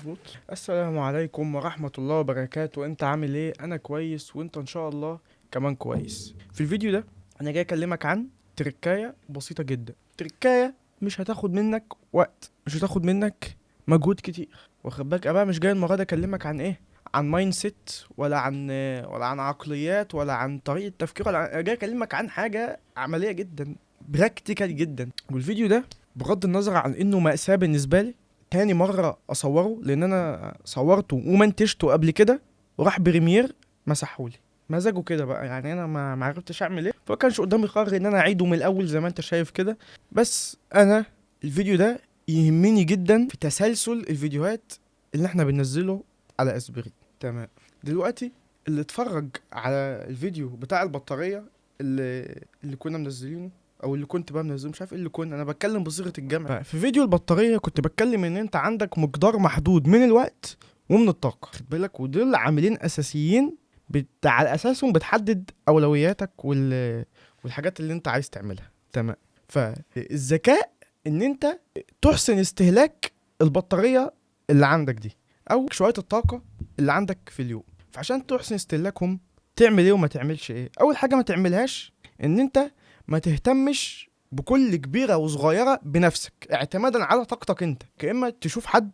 مظبوط. السلام عليكم ورحمة الله وبركاته. انت عامل ايه؟ انا كويس وانت ان شاء الله كمان كويس. في الفيديو ده انا جاي اكلمك عن تركاية بسيطة جدا. تركاية مش هتاخد منك وقت، مش هتاخد منك مجهود كتير. واخد بالك؟ انا بقى مش جاي المرة دي اكلمك عن ايه، عن مايند سيت ولا عن عقليات ولا عن طريقة تفكير انا جاي اكلمك عن حاجة عملية جدا، براكتيكال جدا. والفيديو ده بغض النظر عن انه مأساة بالنسبة لي، تاني مرة اصوره لان انا صورته ومنتجته قبل كده وراح بريمير مسحولي مزاجه كده بقى. يعني انا ما عرفتش اعمل ايه، فكانش قدامي قرار ان انا اعيده من الاول زي ما انت شايف كده. بس انا الفيديو ده يهمني جدا في تسلسل الفيديوهات اللي احنا بننزله على اسبري. تمام. دلوقتي اللي اتفرج على الفيديو بتاع البطارية اللي كنا منزلينه او اللي كنت بقى منزله، مش عارف ايه اللي كنا، انا بتكلم بصيغه الجمع. في فيديو البطاريه كنت بتكلم ان انت عندك مقدار محدود من الوقت ومن الطاقه، خد بالك، ودول عاملين اساسيين على اساسهم بتحدد اولوياتك والحاجات اللي انت عايز تعملها. تمام. فالذكاء ان انت تحسن استهلاك البطاريه اللي عندك دي او شويه الطاقه اللي عندك في اليوم. فعشان تحسن استهلاكهم تعمل ايه وما تعملش ايه؟ اول حاجه ما تعملهاش ان انت ما تهتمش بكل كبيرة وصغيرة بنفسك اعتمادا على طاقتك انت، كإما تشوف حد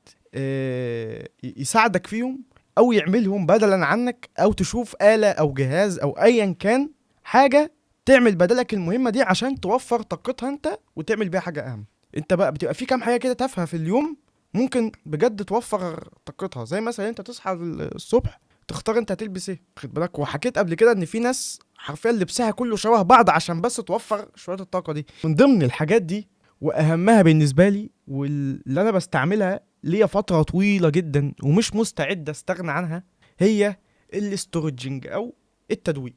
يساعدك فيهم او يعملهم بدلا عنك، او تشوف آلة او جهاز او ايا كان حاجة تعمل بدلك المهمة دي عشان توفر طاقتها انت وتعمل بيها حاجة اهم. انت بقى بتبقى في كام حاجة كده تافهة في اليوم ممكن بجد توفر طاقتها، زي مثلا انت تصحى الصبح تختار انت هتلبس ايه، خد بالك. وحكيت قبل كده ان في ناس حرفيا لبسها كله شبه بعض عشان بس توفر شويه الطاقه دي. من ضمن الحاجات دي واهمها بالنسبه لي واللي انا بستعملها ليا فتره طويله جدا ومش مستعد استغنى عنها هي الاستورجنج او التدوين.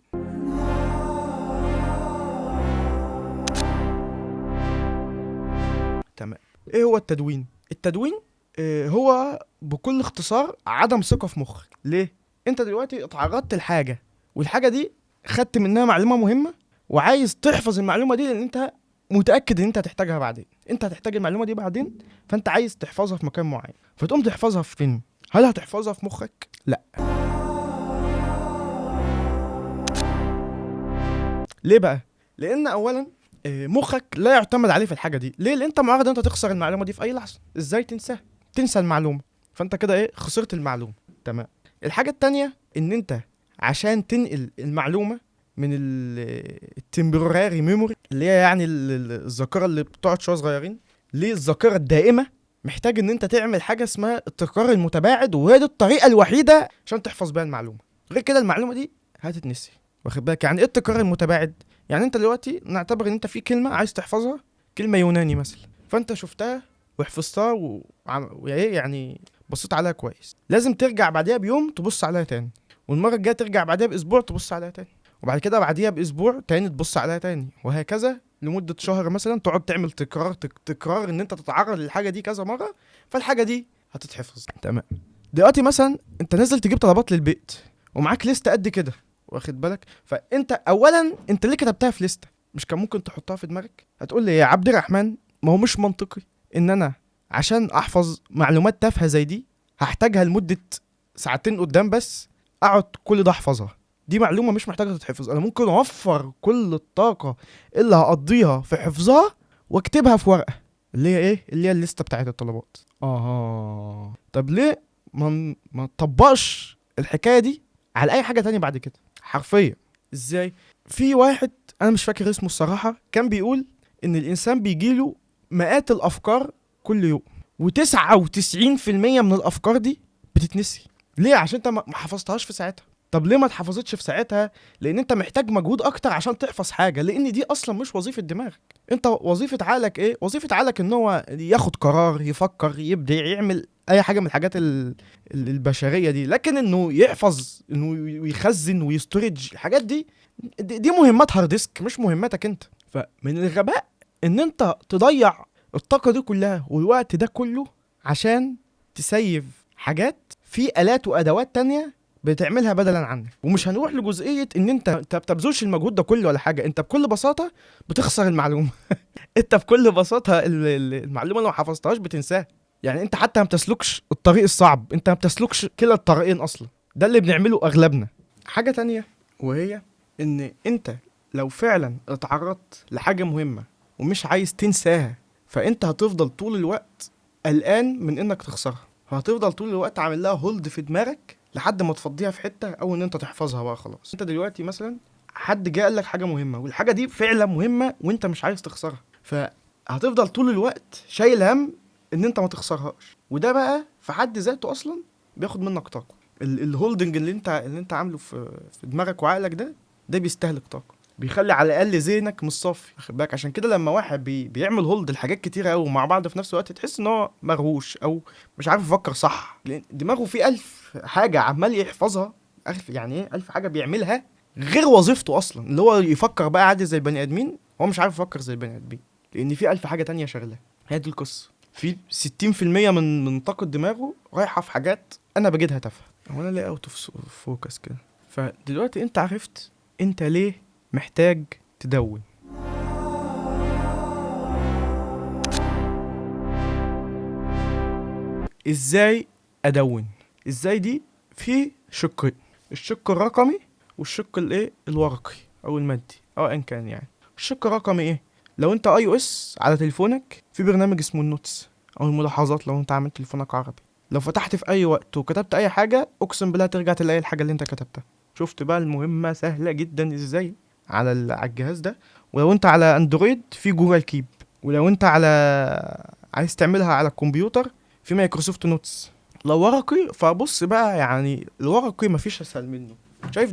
تمام. ايه هو التدوين؟ التدوين هو بكل اختصار عدم ثقه في مخك. ليه؟ انت دلوقتي اتعرضت لحاجه والحاجه دي خدت منها معلومه مهمه وعايز تحفظ المعلومه دي لان انت متاكد ان انت هتحتاجها بعدين، انت هتحتاج المعلومه دي بعدين، فانت عايز تحفظها في مكان معين، فتقوم تحفظها في فين؟ هل هتحفظها في مخك؟ لا. ليه بقى؟ لان اولا مخك لا يعتمد عليه في الحاجه دي. ليه؟ لان انت معرض انت تخسر المعلومه دي في اي لحظه. ازاي تنساها؟ تنسى المعلومه، فانت كده ايه، خسرت المعلومه. تمام. الحاجه التانية ان انت عشان تنقل المعلومه من التمبراري ميموري اللي هي يعني الذاكره اللي بتقعد شويه صغيرين للذاكره الدائمه، محتاج ان انت تعمل حاجه اسمها التكرار المتباعد، وهي دي الطريقه الوحيده عشان تحفظ بيها المعلومه. غير كده المعلومه دي هتتنسي. واخد بالك؟ يعني ايه التكرار المتباعد؟ يعني انت دلوقتي نعتبر ان انت في كلمه عايز تحفظها، كلمه يوناني مثلا، فانت شفتها وحفظتها وايه يعني بصيت عليها كويس، لازم ترجع بعديها بيوم تبص عليها تاني، والمره الجايه ترجع بعديها باسبوع تبص عليها تاني، وبعد كده بعديها باسبوع تاني تبص عليها تاني، وهكذا لمده شهر مثلا تقعد تعمل تكرار ان انت تتعرض للحاجه دي كذا مره، فالحاجه دي هتتحفظ. تمام. دلوقتي مثلا انت نازل تجيب طلبات للبيت ومعاك لسته قد كده، واخد بالك؟ فانت اولا انت ليه كتبتها في لسته؟ مش كان ممكن تحطها في دماغك؟ هتقول لي يا عبد الرحمن ما هو مش منطقي ان انا عشان احفظ معلومات تافهه زي دي هحتاجها لمده ساعتين قدام بس اقعد كل ده احفظها. دي معلومه مش محتاجه تتحفظ، انا ممكن اوفر كل الطاقه اللي هقضيها في حفظها واكتبها في ورقه اللي هي ايه، اللي هي الليسته بتاعت الطلبات. طب ليه ما تطبقش الحكايه دي على اي حاجه تانية بعد كده؟ حرفيا ازاي؟ في واحد انا مش فاكر اسمه الصراحه كان بيقول ان الانسان بيجيله مئات الافكار كل يوم، و99% من الافكار دي بتتنسي. ليه؟ عشان انت ما حفظتهاش في ساعتها. طب ليه ما اتحفظتش في ساعتها؟ لان انت محتاج مجهود اكتر عشان تحفظ حاجه، لان دي اصلا مش وظيفه دماغك. انت وظيفه عقلك ايه؟ وظيفه عقلك ان هو ياخد قرار، يفكر، يبدع، يعمل اي حاجه من الحاجات البشريه دي. لكن انه يحفظ، انه يخزن ويستورج الحاجات دي مهمات هارد ديسك مش مهمتك انت. فمن الغباء ان انت تضيع الطاقه دي كلها والوقت ده كله عشان تسيف حاجات في آلات وادوات تانية بتعملها بدلا عنك. ومش هنروح لجزئيه ان انت بتبذلش المجهود ده كله ولا حاجه، انت بكل بساطه بتخسر المعلومه. انت بكل بساطه المعلومه لو ما حفظتهاش بتنساها. يعني انت حتى ما بتسلكش الطريق الصعب، انت ما بتسلكش كلا الطريقين اصلا. ده اللي بنعمله اغلبنا. حاجة تانية وهي ان انت لو فعلا اتعرضت لحاجة مهمة ومش عايز تنساها، فانت هتفضل طول الوقت قلقان من انك تخسرها، فهتفضل طول الوقت عامل لها هولد في دماغك لحد ما تفضيها في حتة او ان انت تحفظها بقى خلاص. انت دلوقتي مثلا حد جه قال لك حاجة مهمة والحاجة دي فعلا مهمة وانت مش عايز تخسرها، فهتفضل طول الوقت شايل هم ان انت ما تخسرهاش، وده بقى في حد ذاته اصلا بياخد منك طاقه. الهولدنج اللي انت عامله في دماغك وعقلك ده بيستهلك طاقه، بيخلي على الاقل ذهنك مش صافي، واخد بالك؟ عشان كده لما واحد بيعمل هولد لحاجات كتيره قوي مع بعض في نفس الوقت، تحس ان هو مرهوش او مش عارف يفكر صح، لان دماغه فيه 1000 حاجه عمال يحفظها. يعني ايه 1000 حاجه بيعملها غير وظيفته اصلا، اللي هو يفكر بقى عادي زي البني ادمين، هو مش عارف يفكر زي البني ادمين لان في 1000 حاجه تانية شغله. هي دي القصه. في 60% من طاقة دماغه رايحة في حاجات أنا بجدها تافهة. هو أنا ليه أوت أوف فوكس كده؟ فدلوقتي أنت عرفت أنت ليه محتاج تدون. إزاي أدون؟ إزاي دي في شقين، الشق الرقمي والشق الإيه الورقي أو المادي أو أن كان. يعني الشق الرقمي إيه؟ لو أنت iOS على تليفونك في برنامج اسمه النوتس او الملاحظات، لو انت عامل تليفونك عربي، لو فتحت في اي وقت وكتبت اي حاجه اقسم بالله ترجع تلاقي الحاجه اللي انت كتبتها. شفت بقى المهمه سهله جدا ازاي على على الجهاز ده. ولو انت على اندرويد في جوجل كيب، ولو انت على عايز تعملها على الكمبيوتر في مايكروسوفت نوتس. لو ورقي فبص بقى، يعني الورقي مفيش اسهل منه. شايف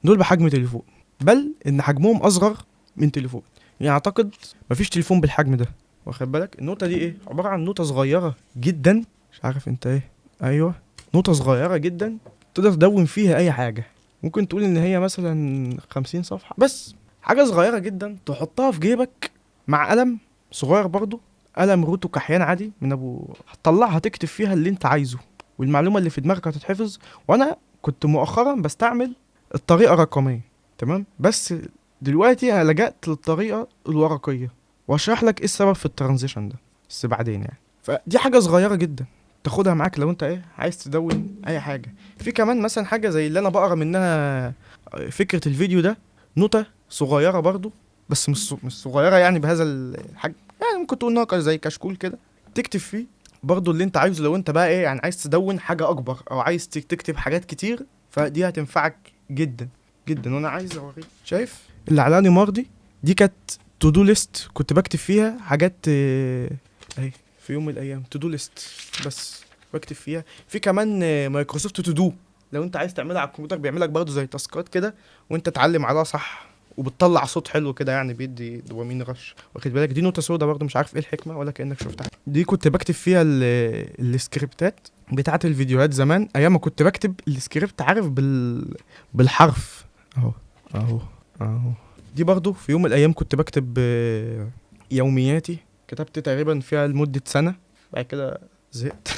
دول بحجم تليفون، بل ان حجمهم اصغر من تليفون. يعني اعتقد مفيش تليفون بالحجم ده، واخد بالك؟ النوتة دي ايه؟ عبارة عن نوتة صغيرة جدا، مش عارف انت ايه، ايوه نوتة صغيرة جدا تقدر تدون فيها اي حاجة. ممكن تقول ان هي مثلا 50 صفحة بس، حاجة صغيرة جدا تحطها في جيبك مع قلم صغير برضو، قلم روتو كحيان عادي من ابو، هتطلعها تكتب فيها اللي انت عايزه والمعلومة اللي في دماغك هتتحفظ. وانا كنت مؤخرا بستعمل الطريقة الرقمية، تمام، بس دلوقتي انا لجأت للطريقة الورقية، واشرح لك ايه السبب في الترانزيشن ده بس بعدين. يعني فدي حاجه صغيره جدا تاخدها معاك لو انت ايه عايز تدون اي حاجه. في كمان مثلا حاجه زي اللي انا بقرا منها فكره الفيديو ده، نوتة صغيره برضو، بس مش صغيره يعني بهذا الحجم، يعني ممكن تقول انها زي كشكول كده تكتب فيه برضو اللي انت عايزه. لو انت بقى ايه يعني عايز تدون حاجه اكبر او عايز تكتب حاجات كتير، فدي هتنفعك جدا جدا. وانا عايز اوريك، شايف اللي على نيمار دي كانت تو دو ليست كنت بكتب فيها حاجات اهي في يوم من الايام تو دو ليست بس بكتب فيها. في كمان مايكروسوفت تو دو، لو انت عايز تعملها على الكمبيوتر بيعملك برضو زي تاسكات كده وانت تعلم عليها صح، وبتطلع صوت حلو كده يعني بيدي دوبامين رش، واخد بالك؟ دي نوتة سودا برضو مش عارف ايه الحكمه ولا كانك شفتها. دي كنت بكتب فيها السكريبتات بتاعه الفيديوهات زمان، ايام ما كنت بكتب السكريبت عارف بالحرف اهو اهو اهو. دي برضو في يوم من الايام كنت بكتب يومياتي، كتبت تقريبا فيها لمدة سنة، بعد كده زهقت.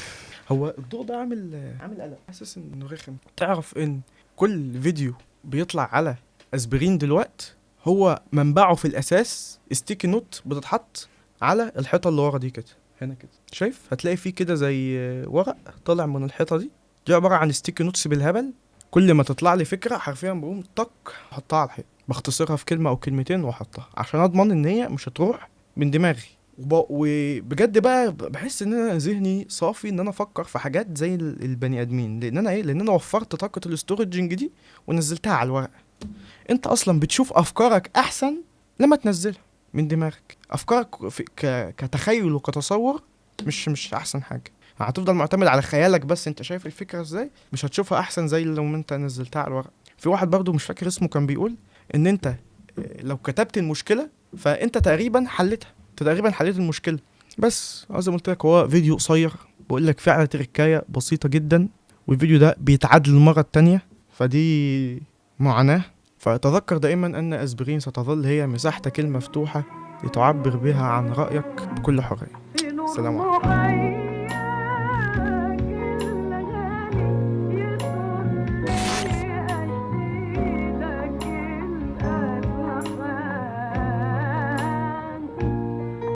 هو الضوء ده عامل قلق، حاسس انه رخم. تعرف ان كل فيديو بيطلع على اسبرين دلوقت هو منبعه في الاساس ستيكي نوت بتتحط على الحيطة اللي ورا دي كده، هنا كده شايف هتلاقي فيه كده زي ورق طالع من الحيطة دي عبارة عن ستيكي نوتس بالهبل. كل ما تطلع لي فكرة حرفيا بقوم طق احطها على الحيطة، بختصرها في كلمة او كلمتين واحطها عشان اضمن ان هي مش هتروح من دماغي. وبجد بقى بحس ان انا ذهني صافي ان انا افكر في حاجات زي البني ادمين، لان انا وفرت طاقة الاستورجنج دي ونزلتها على الورق. انت اصلا بتشوف افكارك احسن لما تنزلها من دماغك. افكارك كتخيل وكتصور مش احسن حاجة، هتفضل معتمد على خيالك بس، انت شايف الفكرة ازاي مش هتشوفها احسن زي لو انت نزلتها على الورق. في واحد برضو مش فاكر اسمه كان بيقول ان انت لو كتبت المشكلة فانت تقريبا حليت المشكلة. بس زي ما قلت لك هو فيديو قصير بقول لك فعلا تركاية بسيطة جدا، والفيديو ده بيتعاد للمرة التانية، فدي معاناة. فتذكر دائما ان اسبرين ستظل هي مساحتك المفتوحة لتعبر بها عن رأيك بكل حرية. السلام عليكم.